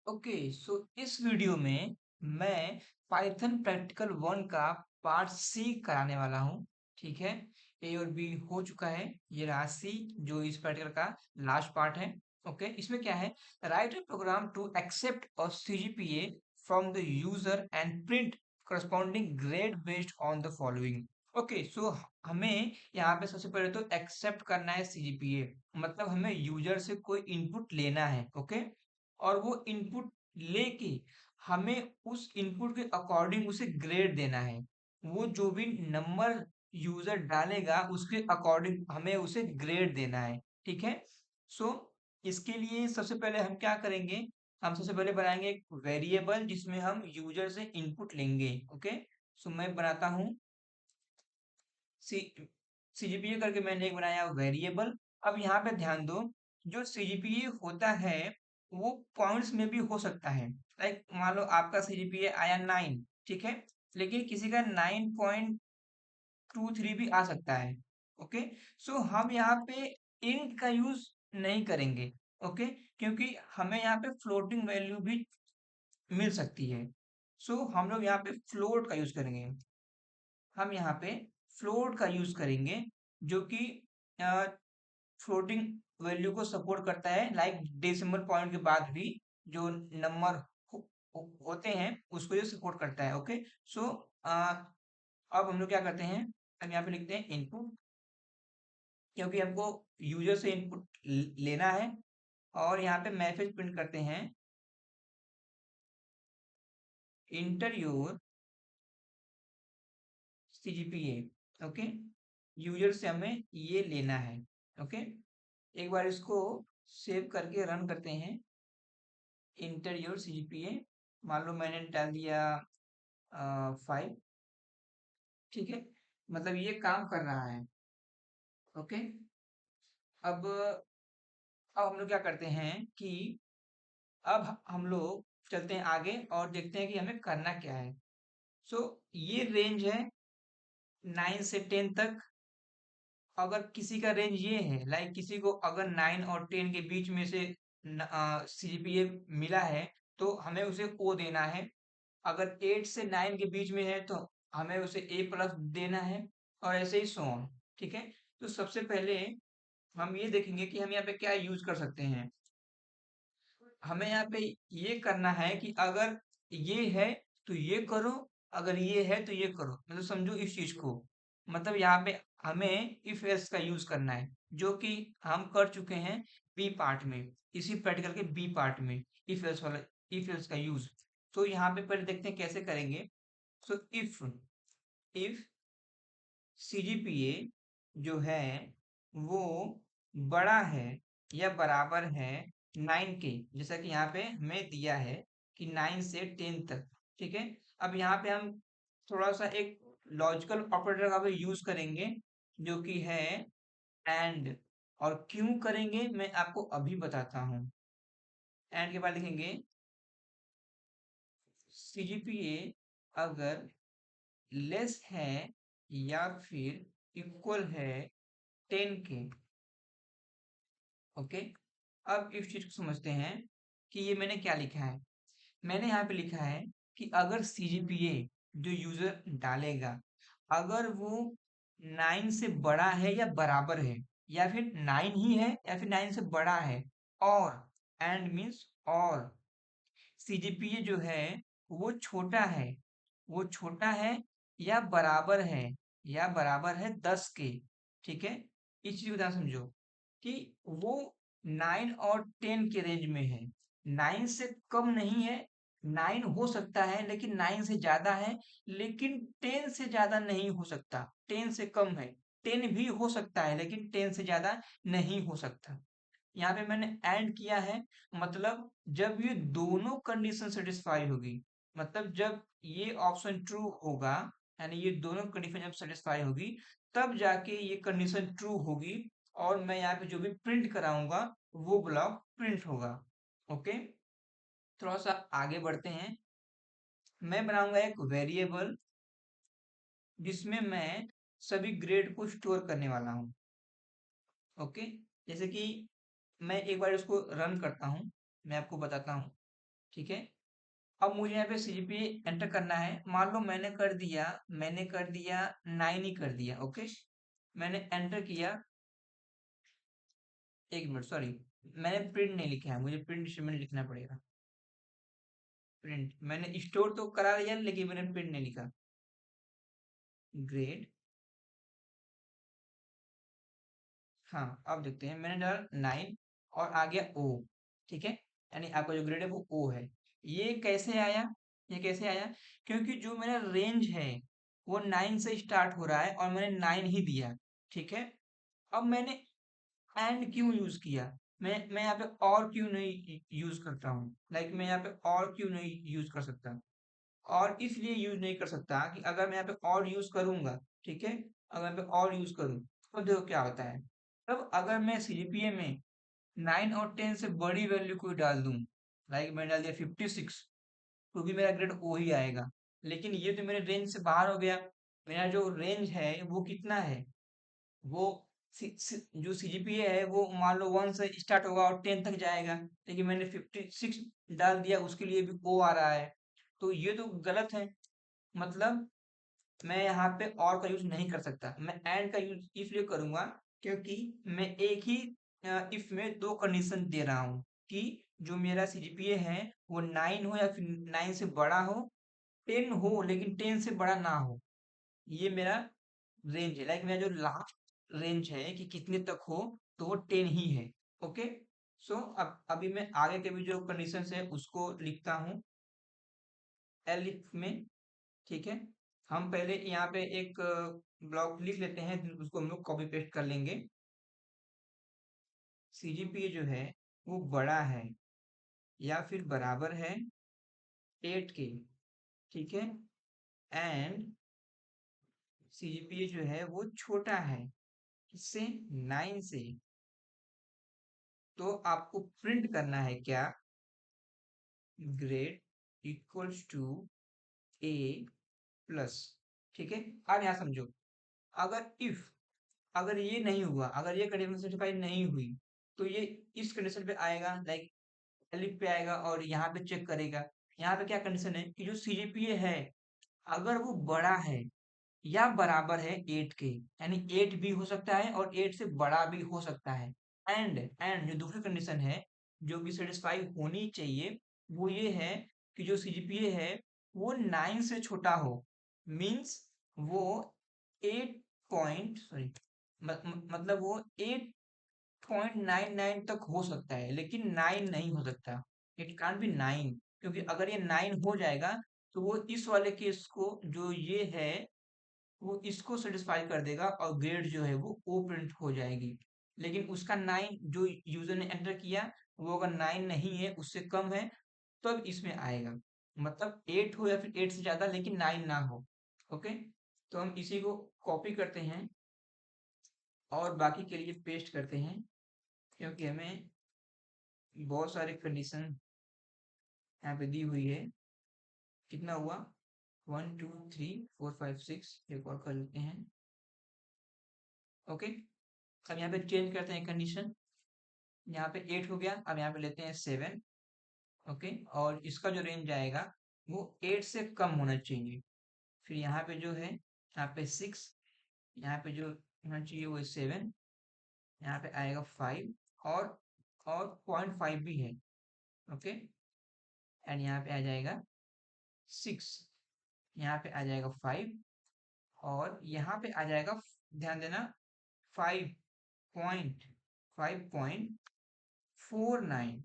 Okay so इस video में मैं पाइथन प्रैक्टिकल 1 का पार्ट सी कराने वाला हूँ। ठीक है, ए और बी हो चुका है, ये रहा सी जो इस प्रैक्टिकल का लास्ट पार्ट है। ओके, इसमें क्या है, write a program to accept a CGPA from the user and print corresponding grade based on the following. Okay so हमें यहाँ पे सबसे पहले तो एक्सेप्ट करना है सीजीपीए, मतलब हमें यूजर से कोई इनपुट लेना है। ओके, और वो इनपुट लेके हमें उस इनपुट के अकॉर्डिंग उसे ग्रेड देना है। वो जो भी नंबर यूजर डालेगा उसके अकॉर्डिंग हमें उसे ग्रेड देना है। ठीक है, सो इसके लिए सबसे पहले हम क्या करेंगे, हम सबसे पहले बनाएंगे एक वेरिएबल जिसमें हम यूजर से इनपुट लेंगे। ओके, सो मैं बनाता हूँ सी सीजीपीए करके मैंने एक बनाया वेरिएबल। अब यहाँ पे ध्यान दो, जो सीजीपीए होता है वो पॉइंट्स में भी हो सकता है। लाइक मान लो आपका सीजीपीए आया 9, ठीक है, लेकिन किसी का 9.23 भी आ सकता है। ओके, सो हम यहाँ पे इंट का यूज नहीं करेंगे। ओके, क्योंकि हमें यहाँ पे फ्लोटिंग वैल्यू भी मिल सकती है। सो हम लोग यहाँ पे फ्लोट का यूज करेंगे। हम यहाँ पे फ्लोट का यूज करेंगे जो कि फ्लोटिंग वैल्यू को सपोर्ट करता है। लाइक डेसिमल पॉइंट के बाद भी जो नंबर होते हैं उसको ये सपोर्ट करता है। ओके, सो अब हम लोग क्या करते हैं, हम यहाँ पे लिखते हैं इनपुट, क्योंकि हमको यूजर से इनपुट लेना है। और यहाँ पे मैसेज प्रिंट करते हैं, inter your CGPA. Okay, user से हमें ये लेना है। ओके, एक बार इसको सेव करके रन करते हैं। इंटर योर सीजीपीए, मान लो मैंने डाल दिया 5। ठीक है, मतलब ये काम कर रहा है। ओके, अब अब हम लोग क्या करते हैं कि अब हम लोग चलते हैं आगे और देखते हैं कि हमें करना क्या है। सो ये रेंज है 9 से 10 तक। अगर किसी का रेंज ये है, लाइक किसी को अगर 9 और 10 के बीच में से सीजीपीए मिला है तो हमें उसे ओ देना है। अगर 8 से 9 के बीच में है तो हमें उसे ए प्लस देना है, और ऐसे ही सो ऑन। ठीक है, तो सबसे पहले हम ये देखेंगे कि हम यहाँ पे क्या यूज कर सकते हैं। हमें यहाँ पे ये करना है कि अगर ये है तो ये करो, अगर ये है तो ये करो, मतलब समझो इस चीज को। मतलब यहाँ पे हमें इफ एल्स का यूज करना है, जो कि हम कर चुके हैं बी पार्ट में, इसी प्रैक्टिकल के बी पार्ट में इफ एल्स वाला, इफ एल्स का यूज। तो यहाँ पे पहले देखते हैं कैसे करेंगे। सो इफ इफ सीजीपीए जो है वो बड़ा है या बराबर है 9 के, जैसा कि यहाँ पे हमें दिया है कि 9 से 10 तक। ठीक है, अब यहाँ पे हम थोड़ा सा एक लॉजिकल ऑपरेटर का भी यूज करेंगे जो कि है एंड। और क्यों करेंगे मैं आपको अभी बताता हूँ। एंड के बाद लिखेंगे सीजीपीए अगर लेस है या फिर इक्वल है 10 के। ओके, अब इस चीज को समझते हैं कि ये मैंने क्या लिखा है। मैंने यहाँ पे लिखा है कि अगर सीजीपीए जो यूजर डालेगा अगर वो 9 से बड़ा है या बराबर है, या फिर 9 ही है या फिर 9 से बड़ा है, और एंड मीन्स और सीजीपीए जो है वो छोटा है, वो छोटा है या बराबर है, या बराबर है 10 के। ठीक है, इस चीज को ध्यान समझो कि वो 9 और 10 के रेंज में है, 9 से कम नहीं है। 9 हो सकता है लेकिन 9 से ज्यादा है, लेकिन 10 से ज्यादा नहीं हो सकता। 10 से कम है, 10 भी हो सकता है लेकिन 10 से ज्यादा नहीं हो सकता। यहाँ पे मैंने एंड किया है, मतलब जब ये दोनों कंडीशन सेटिस्फाई होगी, मतलब जब ये ऑप्शन ट्रू होगा, यानी ये दोनों कंडीशन जब सेटिस्फाई होगी तब जाके ये कंडीशन ट्रू होगी, और मैं यहाँ पे जो भी प्रिंट कराऊंगा वो ब्लॉक प्रिंट होगा। ओके, थोड़ा सा आगे बढ़ते हैं। मैं बनाऊंगा एक वेरिएबल जिसमें मैं सभी ग्रेड को स्टोर करने वाला हूँ। ओके, जैसे कि मैं एक बार इसको रन करता हूँ, मैं आपको बताता हूँ। ठीक है। अब मुझे यहाँ पे सीजीपीए एंटर करना है। मान लो मैंने कर दिया 9 ही कर दिया। ओके, मैंने एंटर किया। एक मिनट, सॉरी, मैंने प्रिंट नहीं लिखा है, मुझे प्रिंट स्टेटमेंट लिखना पड़ेगा। प्रिंट मैंने स्टोर तो करा लिया, लेकिन मैंने प्रिंट नहीं लिखा। ग्रेड, हाँ अब देखते हैं। मैंने डाला 9 और आ गया ओ। ठीक है, यानी आपका जो ग्रेड है वो ओ है। ये कैसे आया? ये कैसे आया? क्योंकि जो मेरा रेंज है वो 9 से स्टार्ट हो रहा है और मैंने 9 ही दिया। ठीक है। अब मैंने एंड क्यों यूज किया? मैं यहाँ पे और क्यों नहीं यूज करता हूँ? लाइक मैं यहाँ पे और क्यों नहीं यूज कर सकता? और इसलिए यूज नहीं कर सकता कि अगर मैं यहाँ पे और यूज करूंगा, ठीक है, अगर मैं पे और यूज करूँ तो देखो क्या होता है। तब अगर मैं सीजीपीए में 9 और 10 से बड़ी वैल्यू कोई डाल दूं, लाइक मैंने डाल दिया 56, तो भी मेरा ग्रेड ओ ही आएगा। लेकिन ये तो मेरे रेंज से बाहर हो गया। मेरा जो रेंज है वो कितना है? वो जो सीजीपीए है वो मान लो 1 से स्टार्ट होगा और 10 तक जाएगा, लेकिन मैंने 56 डाल दिया, उसके लिए भी ओ आ रहा है। तो ये तो गलत है। मतलब मैं यहाँ पे और का यूज नहीं कर सकता, मैं एंड का यूज इसलिए करूंगा क्योंकि मैं एक ही इफ में दो कंडीशन दे रहा हूँ कि जो मेरा सीजीपीए है वो 9 हो या फिर 9 से बड़ा हो, 10 हो लेकिन 10 से बड़ा ना हो। ये मेरा रेंज है, लाइक मेरा जो लास्ट रेंज है कि कितने तक हो, तो वो 10 ही है। ओके। सो अब अभी मैं आगे के भी जो कंडीशंस है उसको लिखता हूँ एलिफ में। ठीक है। हम पहले यहाँ पे एक ब्लॉक लिख लेते हैं, फिर उसको हम लोग कॉपी पेस्ट कर लेंगे। सीजीपीए जो है वो बड़ा है या फिर बराबर है 8 के। ठीक है। एंड सीजीपीए जो है वो छोटा है किससे? 9 से। तो आपको प्रिंट करना है क्या? Grade equals to A plus. ठीक है। अब यहाँ समझो, अगर इफ अगर ये नहीं हुआ, अगर ये कंडीशन सेटिस्फाई नहीं हुई, तो ये इस कंडीशन पे आएगा, लाइक एलिफ पे आएगा और यहाँ पे चेक करेगा। यहाँ पे क्या कंडीशन है कि जो सीजीपीए है अगर वो बड़ा है या बराबर है 8 के, यानी 8 भी हो सकता है और 8 से बड़ा भी हो सकता है। एंड जो दूसरी कंडीशन है जो कि सेटिस्फाई होनी चाहिए वो ये है कि जो सीजीपीए है वो 9 से छोटा हो। मींस वो 8 पॉइंट सॉरी मतलब वो 8.99 तक हो सकता है, लेकिन 9 नहीं हो सकता। इट कांट बी 9, क्योंकि अगर ये 9 हो जाएगा तो वो इस वाले केस को जो ये है वो इसको सेटिस्फाई कर देगा और ग्रेड जो है वो ओ प्रिंट हो जाएगी। लेकिन उसका 9 जो यूजर ने एंटर किया वो अगर 9 नहीं है, उससे कम है, तब इसमें आएगा। मतलब 8 हो या फिर 8 से ज्यादा, लेकिन 9 ना हो। ओके। तो हम इसी को कॉपी करते हैं और बाकी के लिए पेस्ट करते हैं, क्योंकि हमें बहुत सारे कंडीशन यहाँ पे दी हुई है। कितना हुआ? 1 2 3 4 5 6। एक और कर लेते हैं। ओके। अब यहाँ पे चेंज करते हैं कंडीशन। यहाँ पे 8 हो गया, अब यहाँ पे लेते हैं 7। ओके। और इसका जो रेंज आएगा वो 8 से कम होना चाहिए। फिर यहाँ पे जो है, यहाँ पे 6, यहाँ पे जो होना चाहिए वो 7, यहाँ पे आएगा 5 और 0.5 भी है। ओके। एंड यहाँ पे आ जाएगा 6, यहाँ पे आ जाएगा 5 और यहाँ पे आ जाएगा, ध्यान देना, 5.49,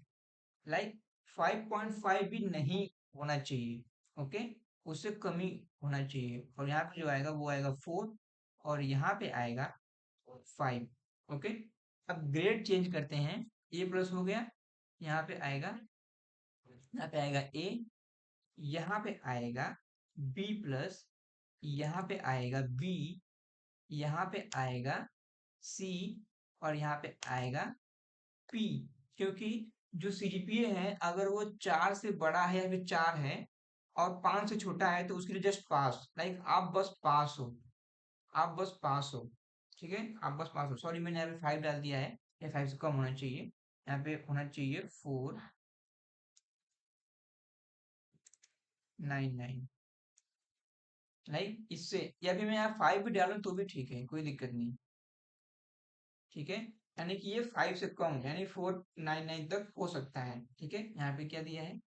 लाइक 5.5 भी नहीं होना चाहिए। ओके। उससे कम ही होना चाहिए। और यहाँ पे जो आएगा वो आएगा 4 और यहाँ पे आएगा 5। ओके। अब ग्रेड चेंज करते हैं। ए प्लस हो गया, यहाँ पे आएगा, यहाँ पे आएगा ए, यहाँ पे आएगा बी प्लस, यहाँ पे आएगा बी, यहाँ पे आएगा सी और यहाँ पे आएगा पी। क्योंकि जो सीजीपीए है अगर वो 4 से बड़ा है या फिर 4 है और 5 से छोटा है तो उसके लिए जस्ट पास, लाइक आप बस पास हो, आप बस पास हो। ठीक है, आप बस पास हो। सॉरी, मैंने यहाँ पे 5 डाल दिया है, ये 5 से कम होना चाहिए। यहाँ पे होना चाहिए 4 99, लाइक इससे, या फिर मैं यहाँ 5 भी डालूं तो भी ठीक है, कोई दिक्कत नहीं। ठीक है, यानी कि ये 5 से कम यानी 499 तक हो सकता है। ठीक है, यहाँ पे क्या दिया है,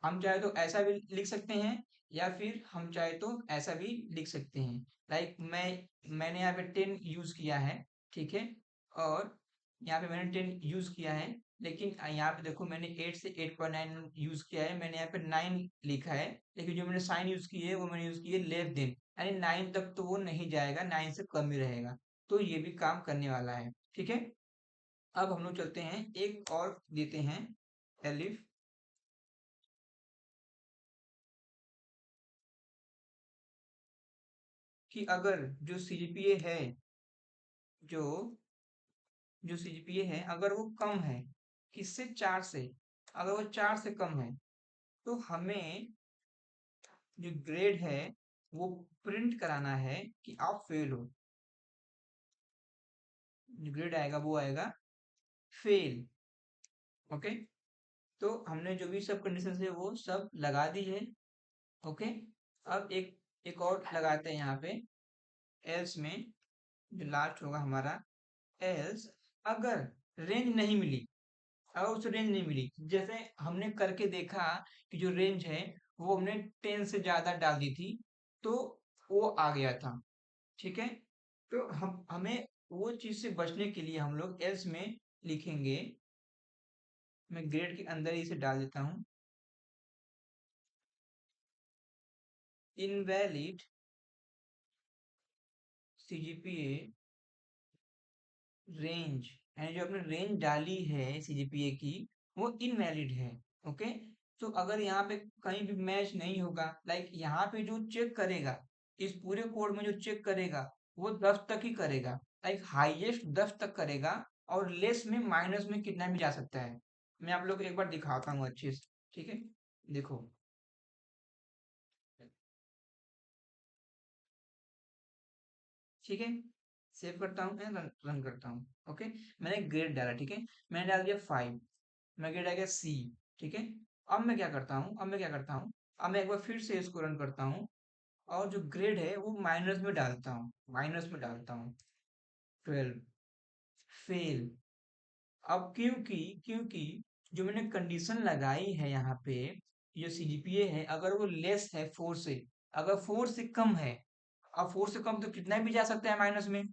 हम चाहे तो ऐसा भी लिख सकते हैं, या फिर हम चाहे तो ऐसा भी लिख सकते हैं। लाइक मैंने यहाँ पे 10 यूज किया है। ठीक है, और यहाँ पे मैंने 10 यूज किया है, लेकिन यहाँ पे देखो मैंने 8 से 8.9 यूज किया है, मैंने यहाँ पे 9 लिखा है, लेकिन जो मैंने साइन यूज की है वो मैंने यूज की है लेस देन, यानी 9 तक तो वो नहीं जाएगा, 9 से कम ही रहेगा, तो ये भी काम करने वाला है। ठीक है, अब हम लोग चलते हैं, एक और देते हैं एलिफ, कि अगर जो सीजीपीए है, जो जो सीजीपीए है अगर वो कम है किससे, 4 से, अगर वो 4 से कम है तो हमें जो ग्रेड है वो प्रिंट कराना है कि आप फेल हो। जो ग्रेड आएगा वो आएगा फेल। ओके, तो हमने जो भी सब कंडीशन है वो सब लगा दी है। ओके, अब एक और लगाते हैं यहाँ पे, एल्स में जो लास्ट होगा हमारा, एल्स अगर रेंज नहीं मिली, अगर उसे रेंज नहीं मिली, जैसे हमने करके देखा कि जो रेंज है वो हमने 10 से ज्यादा डाल दी थी तो वो आ गया था। ठीक है, तो हम हमें वो चीज से बचने के लिए हम लोग एल्स में लिखेंगे, मैं ग्रेड के अंदर ही इसे डाल देता हूँ, इनवैलिड सीजीपीए रेंज, यानी जो आपने रेंज डाली है सीजीपीए की वो इनवैलिड है। ओके, तो अगर यहाँ पे कहीं भी मैच नहीं होगा, लाइक यहाँ पे जो चेक करेगा, इस पूरे कोड में जो चेक करेगा वो 10 तक ही करेगा, लाइक हाईएस्ट 10 तक करेगा, और लेस में माइनस में कितना भी जा सकता है। मैं आप लोग को एक बार दिखाता हूँ अच्छे से। ठीक है, देखो, ठीक है, सेव करता हूँ, मैं रन करता हूँ। ओके, मैंने ग्रेड डाला, ठीक है, मैंने डाल दिया 5, मैं ग्रेड आ गया सी। ठीक है, अब मैं क्या करता हूँ, अब मैं एक बार फिर से इसको रन करता हूँ, और जो ग्रेड है वो माइनस में डालता हूँ 12, फेल। अब क्योंकि क्योंकि जो मैंने कंडीशन लगाई है यहाँ पे, जो सीजीपीए है अगर वो लेस है 4 से, अगर 4 से कम है, अब 4 से कम तो कितना भी जा सकता है माइनस में,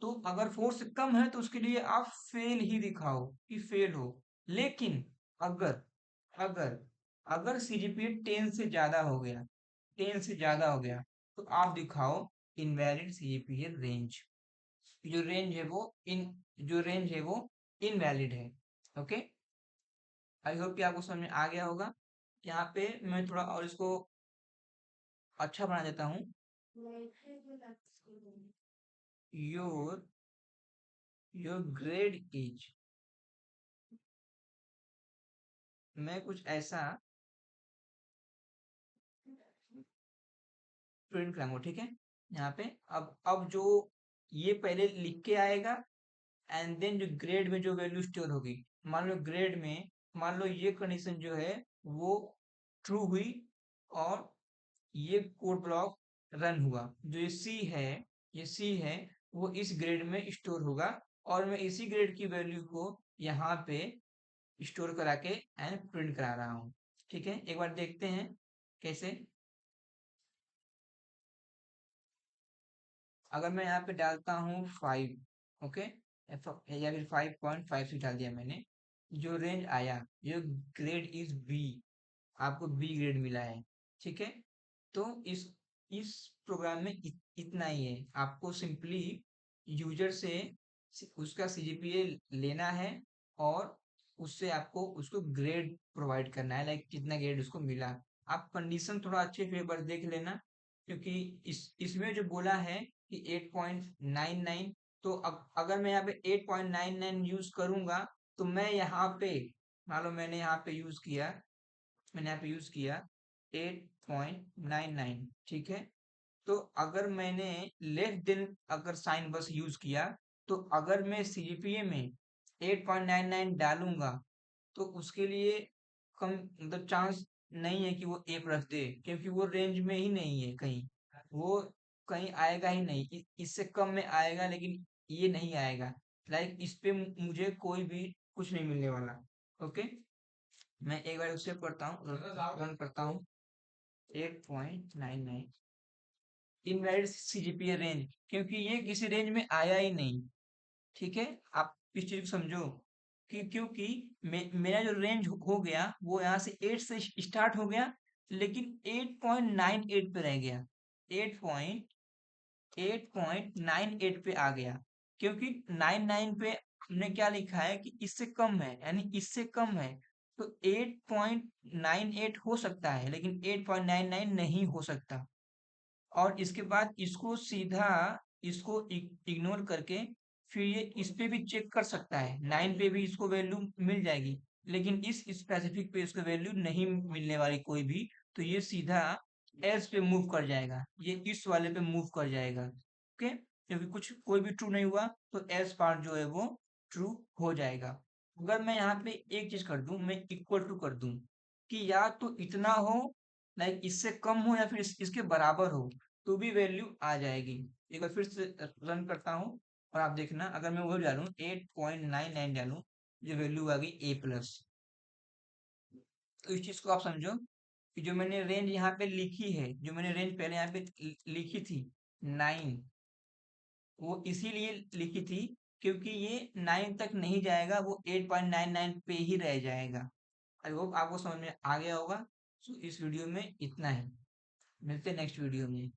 तो अगर 4 से कम है तो उसके लिए आप फेल ही दिखाओ कि फेल हो। लेकिन अगर अगर अगर सीजीपीए 10 से ज्यादा हो गया, 10 से ज्यादा हो गया, तो आप दिखाओ इनवैलिड सीजीपीए रेंज, जो रेंज है वो इन जो रेंज है वो इनवैलिड है। ओके, आई होप कि आपको समझ में आ गया होगा। यहाँ पे मैं थोड़ा और इसको अच्छा बना देता हूँ, योर योर ग्रेड इज, मैं कुछ ऐसा प्रिंट कराऊंगा। ठीक है, यहाँ पे अब जो ये पहले लिख के आएगा, एंड देन जो ग्रेड में जो वैल्यू स्टोर होगी, मान लो ग्रेड में, मान लो ये कंडीशन जो है वो ट्रू हुई, और ये कोड ब्लॉक रन हुआ, जो ये सी है वो इस ग्रेड में स्टोर होगा, और मैं इसी ग्रेड की वैल्यू को यहाँ पे स्टोर करा के एंड प्रिंट करा रहा हूँ। ठीक है, एक बार देखते हैं कैसे। अगर मैं यहाँ पे डालता हूँ 5, ओके, या फिर 5.56 डाल दिया मैंने, जो रेंज आया, जो ग्रेड इज बी, आपको बी ग्रेड मिला है। ठीक है, तो इस प्रोग्राम में इतना ही है, आपको सिंपली यूजर से उसका सीजीपीए लेना है, और उससे आपको उसको ग्रेड प्रोवाइड करना है, लाइक कितना ग्रेड उसको मिला। आप कंडीशन थोड़ा अच्छे से एक बार देख लेना, क्योंकि इसमें जो बोला है कि 8.99, तो अब अगर मैं यहाँ पे 8.99 यूज करूंगा, तो मैं यहाँ पे, मान लो मैंने यहाँ पे यूज किया 8.99। ठीक है, तो अगर मैंने लेस देन अगर साइन बस यूज किया, तो अगर मैं सीजीपीए में 8.99 डालूंगा, तो उसके लिए कम मतलब चांस नहीं है कि वो ए रख दे, क्योंकि वो रेंज में ही नहीं है कहीं, वो कहीं आएगा ही नहीं, इससे कम में आएगा लेकिन ये नहीं आएगा। लाइक इस पे मुझे कोई भी कुछ नहीं मिलने वाला। ओके, मैं एक बार उसे पढ़ता हूँ, रन करता हूँ। 8.99 इनवैलिड सीजीपीए रेंज, क्योंकि ये किसी रेंज में आया ही नहीं। ठीक है, आप इस चीज को समझो कि क्योंकि मेरा जो रेंज हो गया वो यहाँ से 8 से स्टार्ट हो गया, लेकिन 8.98 पे रह गया, 8.98 पे आ गया, क्योंकि 99 पे हमने क्या लिखा है कि इससे कम है, यानी इससे कम है, तो 8.98 हो सकता है लेकिन 8.99 नहीं हो सकता। और इसके बाद इसको सीधा इसको इग्नोर करके फिर ये इस पे भी चेक कर सकता है, 9 पे भी इसको वैल्यू मिल जाएगी, लेकिन इस स्पेसिफिक पे इसको वैल्यू नहीं मिलने वाली कोई भी, तो ये सीधा एल्स पे मूव कर जाएगा, ये इस वाले पे मूव कर जाएगा। ओके, क्योंकि कुछ कोई भी ट्रू नहीं हुआ तो एल्स पार्ट जो है वो ट्रू हो जाएगा। अगर मैं यहाँ पे एक चीज कर दूं, मैं इक्वल टू कर दूं कि या तो इतना हो, लाइक इससे कम हो, या फिर इसके बराबर हो, तो भी वैल्यू आ जाएगी। एक बार फिर से रन करता हूँ और आप देखना, अगर मैं वो डालूं 8.99 डालूं, जो वैल्यू आ गई ए प्लस। तो इस चीज को आप समझो कि जो मैंने रेंज यहाँ पे लिखी है, जो मैंने रेंज पहले यहाँ पे लिखी थी 9, वो इसीलिए लिखी थी क्योंकि ये 9 तक नहीं जाएगा, वो 8.99 पे ही रह जाएगा। आई होप आपको समझ में आ गया होगा। सो इस वीडियो में इतना ही, मिलते हैं नेक्स्ट वीडियो में।